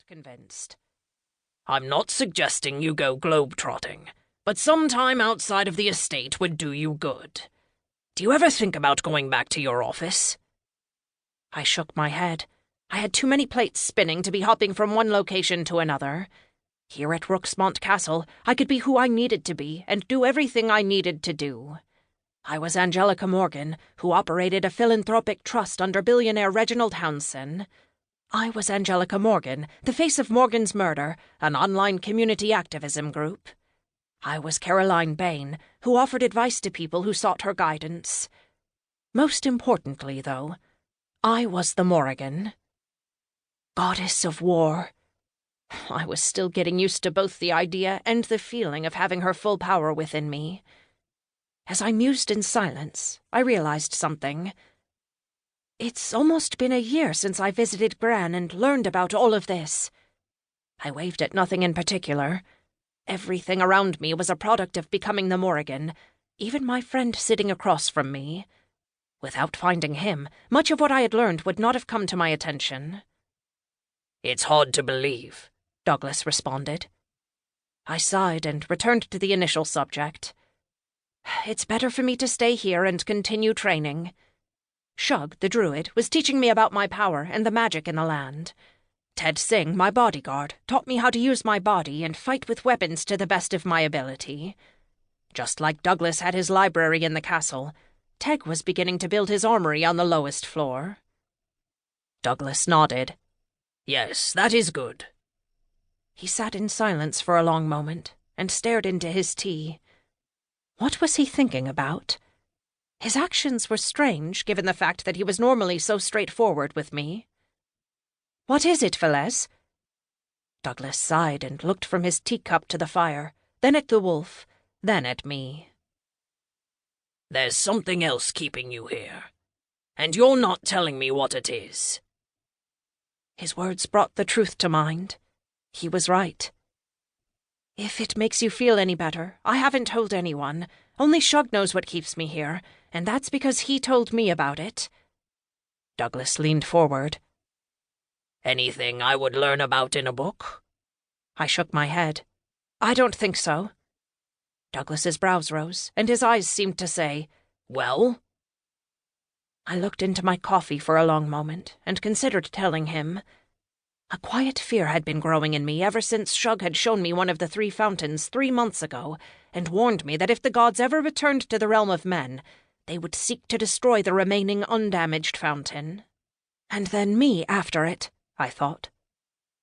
convinced. "I'm not suggesting you go globe-trotting, but some time outside of the estate would do you good. Do you ever think about going back to your office?" I shook my head. I had too many plates spinning to be hopping from one location to another. Here at Rooksmont Castle, I could be who I needed to be and do everything I needed to do. I was Angelica Morgan, who operated a philanthropic trust under billionaire Reginald Hounson. I was Angelica Morgan, the face of Morgan's Murder, an online community activism group. I was Caroline Bain, who offered advice to people who sought her guidance. Most importantly, though, I was the Morrigan. Goddess of War. I was still getting used to both the idea and the feeling of having her full power within me. As I mused in silence, I realized something. It's almost been a year since I visited Gran and learned about all of this. I waved at nothing in particular. Everything around me was a product of becoming the Morrigan, even my friend sitting across from me. Without finding him, much of what I had learned would not have come to my attention. "It's hard to believe," Douglas responded. I sighed and returned to the initial subject. "It's better for me to stay here and continue training. Shug, the druid, was teaching me about my power and the magic in the land. Ted Singh, my bodyguard, taught me how to use my body and fight with weapons to the best of my ability. Just like Douglas had his library in the castle, Teg was beginning to build his armory on the lowest floor." Douglas nodded. "Yes, that is good." He sat in silence for a long moment and stared into his tea. What was he thinking about? His actions were strange, given the fact that he was normally so straightforward with me. "What is it, Velez?" Douglas sighed and looked from his teacup to the fire, then at the wolf, then at me. "There's something else keeping you here, and you're not telling me what it is." His words brought the truth to mind. He was right. "If it makes you feel any better, I haven't told anyone. Only Shug knows what keeps me here, and that's because he told me about it." Douglas leaned forward. "Anything I would learn about in a book?" I shook my head. "I don't think so." Douglas's brows rose, and his eyes seemed to say, "Well?" I looked into my coffee for a long moment and considered telling him. A quiet fear had been growing in me ever since Shug had shown me one of the 3 fountains 3 months ago and warned me that if the gods ever returned to the realm of men, they would seek to destroy the remaining undamaged fountain. And then me after it, I thought.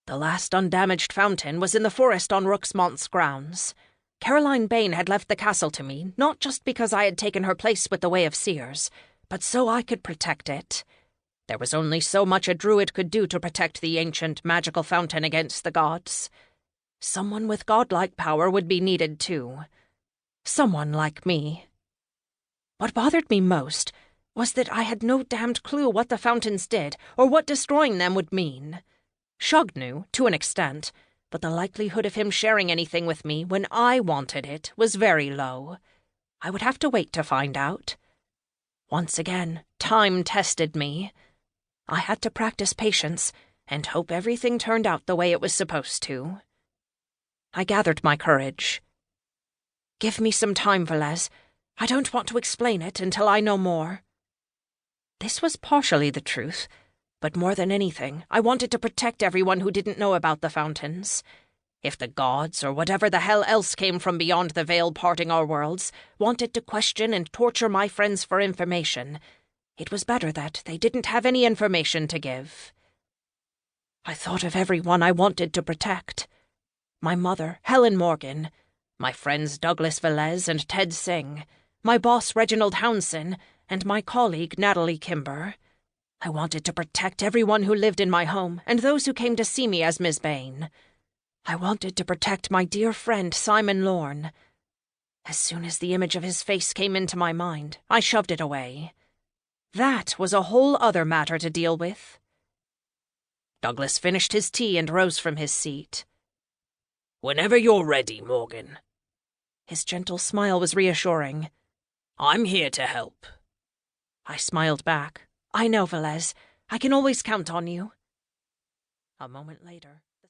The last undamaged fountain was in the forest on Rooksmont's grounds. Caroline Bain had left the castle to me, not just because I had taken her place with the Way of Seers, but so I could protect it. There was only so much a druid could do to protect the ancient magical fountain against the gods. Someone with godlike power would be needed too. Someone like me. What bothered me most was that I had no damned clue what the fountains did or what destroying them would mean. Shug knew, to an extent, but the likelihood of him sharing anything with me when I wanted it was very low. I would have to wait to find out. Once again, time tested me. I had to practice patience and hope everything turned out the way it was supposed to. I gathered my courage. "Give me some time, Velez. I don't want to explain it until I know more." This was partially the truth, but more than anything, I wanted to protect everyone who didn't know about the fountains. If the gods, or whatever the hell else came from beyond the veil parting our worlds, wanted to question and torture my friends for information, it was better that they didn't have any information to give. I thought of everyone I wanted to protect. My mother, Helen Morgan, my friends Douglas Velez and Ted Singh, my boss Reginald Hounson, and my colleague Natalie Kimber. I wanted to protect everyone who lived in my home and those who came to see me as Miss Bain. I wanted to protect my dear friend Simon Lorne. As soon as the image of his face came into my mind, I shoved it away. That was a whole other matter to deal with. Douglas finished his tea and rose from his seat. "Whenever you're ready, Morgan." His gentle smile was reassuring. "I'm here to help." I smiled back. "I know, Velez. I can always count on you." A moment later,